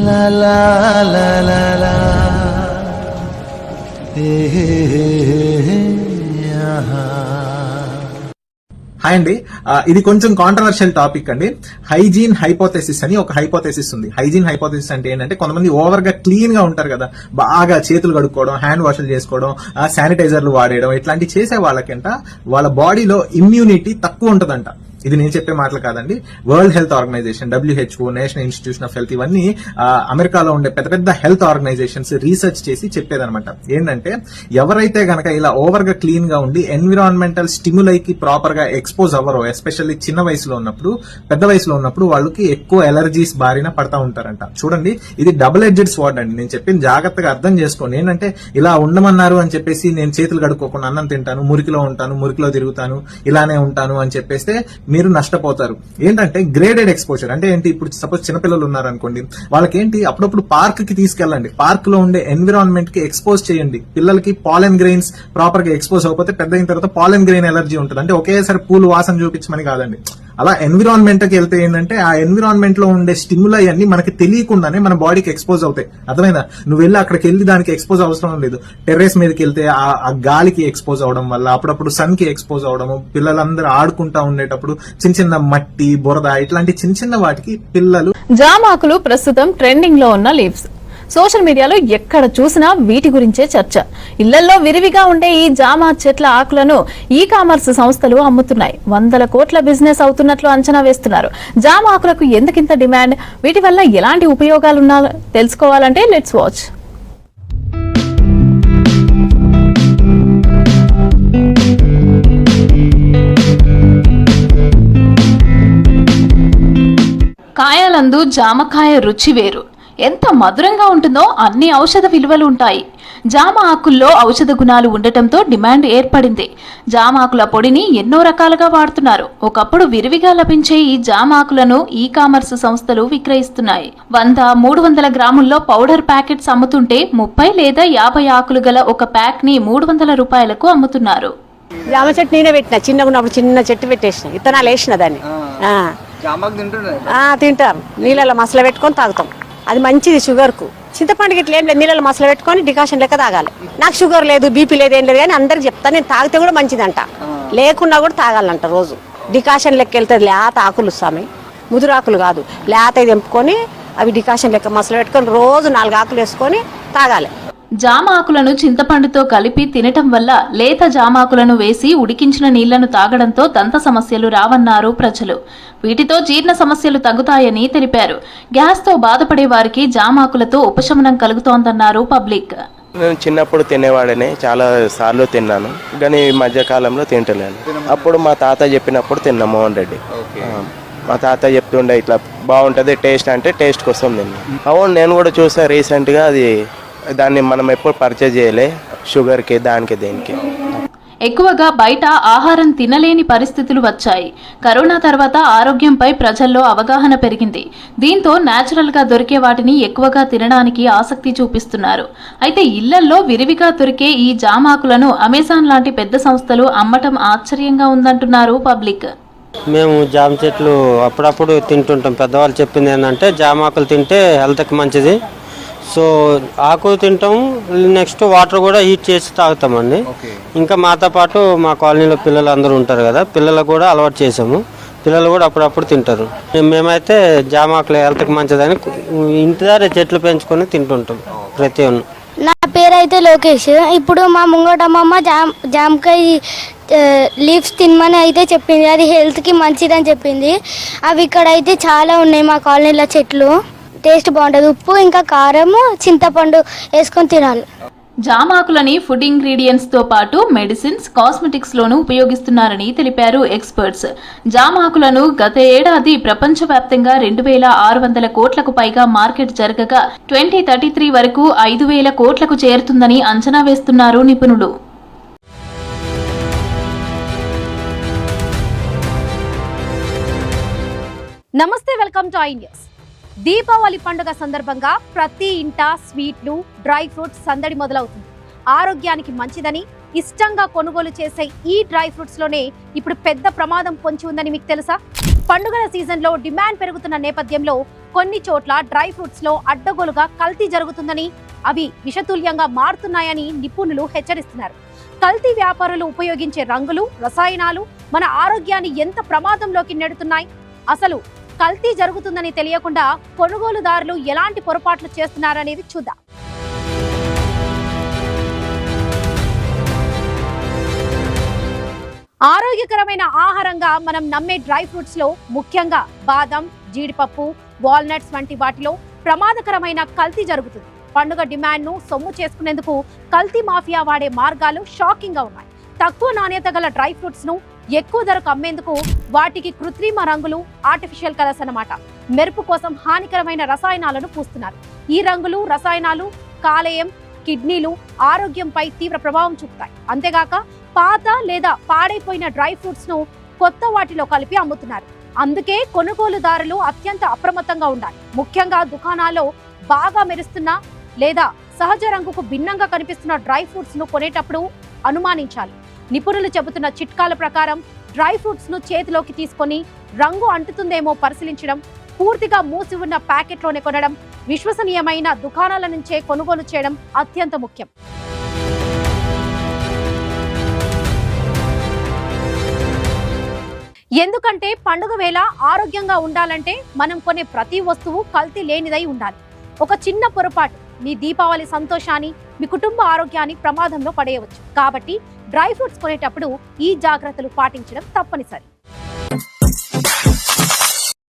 La la la la la. Hi అండి, ఇది కొంచెం కాంట్రవర్షియల్ టాపిక్ అండి. హైజీన్ హైపోథెసిస్ అని ఒక హైపోథెసిస్ ఉంది. హైజీన్ హైపోథెసిస్ అంటే ఏంటంటే, కొంతమంది ఓవర్ గా క్లీన్ గా ఉంటారు కదా, బాగా చేతులు కడుక్కోవడం, హ్యాండ్ వాష్లు చేసుకోవడం, శానిటైజర్లు వాడేయడం, ఇట్లాంటి చేసే వాళ్ళకంట వాళ్ళ బాడీలో ఇమ్యూనిటీ తక్కువ ఉంటదంట. ఇది నేను చెప్పే మాటలు కాదండి. World health organization, WHO, national institution of health, ఇవన్నీ అమెరికాలో ఉండే పెద్ద పెద్ద హెల్త్ ఆర్గనైజేషన్స్ రీసెర్చ్ చేసి చెప్పేదనమాట. ఏంటంటే, ఎవరైతే గనక ఇలా ఓవర్ గా క్లీన్ గా ఉండి ఎన్విరాన్మెంటల్ స్టిమ్యులైకి ప్రాపర్ గా ఎక్స్పోజ్ అవ్వరో, ఎస్పెషల్లీ చిన్న వయసులో ఉన్నప్పుడు, పెద్ద వయసులో ఉన్నప్పుడు వాళ్ళకి ఎక్కువ ఎలర్జీస్ బారిన పడతా ఉంటారంట. చూడండి, ఇది డబుల్ ఎడ్జెడ్ స్వార్డ్ అండి. నేను చెప్పింది జాగ్రత్తగా అర్థం చేసుకోండి. ఏంటంటే, ఇలా ఉండమన్నారు అని చెప్పేసి నేను చేతులు కడుక్కోకుండా అన్నం తింటాను, మురికిలో ఉంటాను, మురికిలో తిరుగుతాను, ఇలానే ఉంటాను అని చెప్పేస్తే మీరు నష్టపోతారు. ఏంటంటే, గ్రేడెడ్ ఎక్స్పోజర్ అంటే ఏంటి? ఇప్పుడు సపోజ్ చిన్నపిల్లలు ఉన్నారనుకోండి, వాళ్ళకేంటి, అప్పుడప్పుడు పార్క్ కి తీసుకెళ్ళండి, పార్క్ లో ఉండే ఎన్విరాన్మెంట్ కి ఎక్స్పోజ్ చేయండి. పిల్లలకి పాలెన్ గ్రెయిన్స్ ప్రాపర్ గా ఎక్స్పోజ్ అవ్వకపోతే పెద్ద అయిన తర్వాత పాలెన్ గ్రెయిన్ ఎలర్జీ ఉంటుంది. అంటే ఒకేసారి పూలు వాసన చూపించమని కాదండి. అలా ఎన్విరాన్మెంట్ కి వెళ్తే ఏంటంటే, ఆ ఎన్విరాన్మెంట్ లో ఉండే స్టిమ్యులై అన్ని మనకి తెలియకుండానే మన బాడీకి ఎక్స్పోజ్ అవుతాయి. అర్థమైందా? నువ్వు వెళ్ళి అక్కడికి వెళ్ళి దానికి ఎక్స్పోజ్ అవసరం లేదు. టెర్రస్ మీదకి వెళ్తే ఆ గాలికి ఎక్స్పోజ్ అవడం వల్ల, అప్పుడప్పుడు సన్ కి ఎక్స్పోజ్ అవడము, పిల్లలందరూ ఆడుకుంటా ఉండేటప్పుడు చిన్న చిన్న మట్టి, బురద, ఇట్లాంటి చిన్న చిన్న వాటికి పిల్లలు. జామాకులు ప్రస్తుతం ట్రెండింగ్ లో ఉన్న లీవ్స్. సోషల్ మీడియాలో ఎక్కడ చూసినా వీటి గురించే చర్చ. ఇళ్లలో విరివిగా ఉండే ఈ జామ చెట్ల ఆకులను ఈ-కామర్స్ సంస్థలు అమ్ముతున్నాయి. 100 కోట్ల బిజినెస్ అవుతున్నట్లు అంచనా వేస్తున్నారు. జామ ఆకులకు ఎందుకింత డిమాండ్? వీటి వల్ల ఎలాంటి ఉపయోగాలున్నా తెలుసుకోవాలంటే లెట్స్ వాచ్. కాయలందు జామకాయ రుచి వేరు. ఎంత మధురంగా ఉంటుందో అన్ని ఔషధ విలువలు ఉంటాయి. జామ ఆకుల్లో ఔషధ గుణాలు ఉండటంతో డిమాండ్ ఏర్పడింది. జామ ఆకుల పొడిని ఎన్నో రకాలుగా వాడుతున్నారు. ఒకప్పుడు విరివిగా లభించే ఈ జామ ఆకులను ఈ-కామర్స్ సంస్థలు విక్రయిస్తున్నాయి. 100-300 గ్రాముల్లో పౌడర్ ప్యాకెట్స్ అమ్ముతుంటే 30 లేదా 50 ఆకులు గల ఒక ప్యాక్ ని 300 రూపాయలకు అమ్ముతున్నారు. జామ చెట్టు నేనే పెట్టిన, చిన్నగా ఉన్నప్పుడు చిన్న చెట్టు పెట్టేసిన, విత్తనాలు వేసిన దాన్ని. తింటారు, నీళ్ళలో మసలు పెట్టుకొని తాగుతాం. అది మంచిది షుగర్ కు. చింతపండుకి ఇట్లా ఏం లేదు, నీళ్ళలో మసలు పెట్టుకొని డికాషన్ లెక్క తాగాలి. నాకు షుగర్ లేదు, బీపీ లేదు, ఏం లేదు, కానీ అందరికి చెప్తాను, నేను తాగితే కూడా మంచిదంట, లేకున్నా కూడా తాగాలంట. రోజు డికాషన్ లెక్క వెళ్తుంది. లేత ఆకులు స్వామి, ముదురాకులు కాదు, లేత తెంపుకొని అవి డికాషన్ లెక్క మసలు పెట్టుకొని రోజు 4 ఆకులు వేసుకొని తాగాలి. జామ ఆకులను చింతపండుతో కలిపి తినటం వల్ల లేత జామాకులను వేసి ఉడికించిన నీళ్లను తాగడంతో దంత సమస్యలు రావన్నారు ప్రజలు. వీటితో జీర్ణ సమస్యలు తగ్గుతాయని తెలిపారు. గ్యాస్ తో బాధపడే వారికి జామాకులతో ఉపశమనం కలుగుతోందన్నారు పబ్లిక్. నేను చిన్నప్పుడు తినేవాడనే, చాలా సార్లు తిన్నాను, కానీ ఈ మధ్యకాలంలో తింటలేను. అప్పుడు మా తాత చెప్పినప్పుడు తిన్నా, మోహన్ రెడ్డి. మా తాత చెప్తుండే ఇట్లా బాగుంటుంది టేస్ట్, అంటే టేస్ట్ కోసం తిన్నా. అవును, నేను కూడా చూసా రీసెంట్గా. అది దాన్ని మనం ఎప్పుడు పర్చేజ్ చేయలే, షుగర్కి, దానికి, దేనికి. ఎక్కువగా బయట ఆహారం తినలేని పరిస్థితులు వచ్చాయి. కరోనా తర్వాత ఆరోగ్యంపై ప్రజల్లో అవగాహన పెరిగింది. దీంతో నేచురల్ గా దొరికే వాటిని ఎక్కువగా తినడానికి ఆసక్తి చూపిస్తున్నారు. అయితే ఇళ్లల్లో విరివిగా దొరికే ఈ జామాకులను అమెజాన్ లాంటి పెద్ద సంస్థలు అమ్మటం ఆశ్చర్యంగా ఉందంటున్నారు పబ్లిక్. మేము జామ చెట్లు అప్పుడప్పుడు తింటుంటాం. పెద్దవాళ్ళు చెప్పింది ఏంటంటే, జామాకులు తింటే హెల్త్కి మంచిది. సో ఆకు తింటాం, నెక్స్ట్ వాటర్ కూడా హీట్ చేసి తాగుతామండి. ఇంకా మాతో పాటు మా కాలనీలో పిల్లలు అందరూ ఉంటారు కదా, పిల్లలకు కూడా అలవాటు చేసాము. పిల్లలు కూడా అప్పుడప్పుడు తింటారు. మేమైతే జామాకులు హెల్త్కి మంచిదని ఇంటి దగ్గర చెట్లు పెంచుకొని తింటుంటాం ప్రతి ఒன்று. నా పేరు అయితే లోకేష్. ఇప్పుడు మా ముంగటమ్మమ్మ జామకాయ లీవ్స్ తినమని అయితే చెప్పింది. అది హెల్త్కి మంచిదని చెప్పింది. అవి ఇక్కడ అయితే చాలా ఉన్నాయి మా కాలనీలో చెట్లు. టేస్ట్ బాగుంటుంది. ఉప్పు ఇంకా కారం, చింతపండు వేసుకొని తినాలి. జామాకులని ఫుడ్ ఇంగ్రీడియంట్స్ తో పాటు మెడిసిన్స్, కాస్మెటిక్స్ లోనూ ఉపయోగిస్తున్నారని తెలిపారు ఎక్స్పర్ట్స్. జామాకులను గత ఏడాది ప్రపంచవ్యాప్తంగా 2600 కోట్లకు పైగా మార్కెట్ జరగగా 2033 వరకు 5000 కోట్లకు చేరుతుందని అంచనా వేస్తున్నారు నిపుణులు. నమస్తే, welcome to I news. Deepavali పండుగ సందర్భంగా ప్రతి ఇంట స్వీట్లు, డ్రై ఫ్రూట్స్ సందడి మొదలవుతుంది. ఆరోగ్యానికి మంచిదని ఇష్టంగా కొనుగోలు చేసే ఈ డ్రై ఫ్రూట్స్ లోనే ఇప్పుడు పెద్ద ప్రమాదం పొంచి ఉందని మీకు తెలుసా? పండుగల సీజన్లో డిమాండ్ పెరుగుతున్న నేపథ్యంలో కొన్ని చోట్ల డ్రై ఫ్రూట్స్ లో అడ్డగోలుగా కల్తీ జరుగుతుందని, అవి విషతుల్యంగా మారుతున్నాయని నిపుణులు హెచ్చరిస్తున్నారు. కల్తీ వ్యాపారులు ఉపయోగించే రంగులు, రసాయనాలు మన ఆరోగ్యాన్ని ఎంత ప్రమాదంలోకి నెడుతున్నాయి? అసలు కల్తీ జరుగుతుందని తెలియకుండా కొనుగోలుదారులు ఎలాంటి పొరపాట్లు చేస్తున్నారనేది చూద్దాం. ఆరోగ్యకరమైన ఆహారంగా మనం నమ్మే డ్రై ఫ్రూట్స్ లో ముఖ్యంగా బాదం, జీడిపప్పు, వాల్నట్స్ వంటి వాటిలో ప్రమాదకరమైన కల్తీ జరుగుతుంది. పండుగ డిమాండ్ ను సొమ్ము చేసుకునేందుకు కల్తీ మాఫియా వాడే మార్గాలు షాకింగ్ గా ఉన్నాయి. తక్కువ నాణ్యత గల డ్రై ఫ్రూట్స్ ను ఎక్కువ ధరకు అమ్మేందుకు వాటికి కృత్రిమ రంగులు, ఆర్టిఫిషియల్ కలర్స్ అన్నమాట, మెరుపు కోసం హానికరమైన రసాయనాలను పూస్తున్నారు. ఈ రంగులు, రసాయనాలు కాలేయం, కిడ్నీలు, ఆరోగ్యంపై తీవ్ర ప్రభావం చూపుతాయి. అంతేగాక పాత లేదా పాడైపోయిన డ్రై ఫ్రూట్స్ ను కొత్త వాటిలో కలిపి అమ్ముతున్నారు. అందుకే కొనుగోలుదారులు అత్యంత అప్రమత్తంగా ఉండాలి. ముఖ్యంగా దుకాణాల్లో బాగా మెరుస్తున్న లేదా సహజ రంగుకు భిన్నంగా కనిపిస్తున్న డ్రై ఫ్రూట్స్ ను కొనేటప్పుడు అనుమానించాలి. నిపుణులు చెబుతున్న చిట్కాల ప్రకారం డ్రై ఫ్రూట్స్ ను చేతిలోకి తీసుకొని రంగు అంటుతుందేమో పరిశీలించడం, పూర్తిగా మూసి ఉన్న ప్యాకెట్లోనే కొనడం, విశ్వసనీయమైన దుకాణాల నుంచే కొనుగోలు చేయడం అత్యంత ముఖ్యం. ఎందుకంటే పండుగ వేళ ఆరోగ్యంగా ఉండాలంటే మనం కొనే ప్రతి వస్తువు కల్తీ లేనిదై ఉండాలి. ఒక చిన్న పొరపాటు మీ దీపావళి సంతోషాన్ని, మీ కుటుంబ ఆరోగ్యాన్ని ప్రమాదంలో పడేయవచ్చు. కాబట్టి డ్రై ఫ్రూట్స్ కొనేటప్పుడు ఈ జాగ్రత్తలు పాటించడం తప్పనిసరి.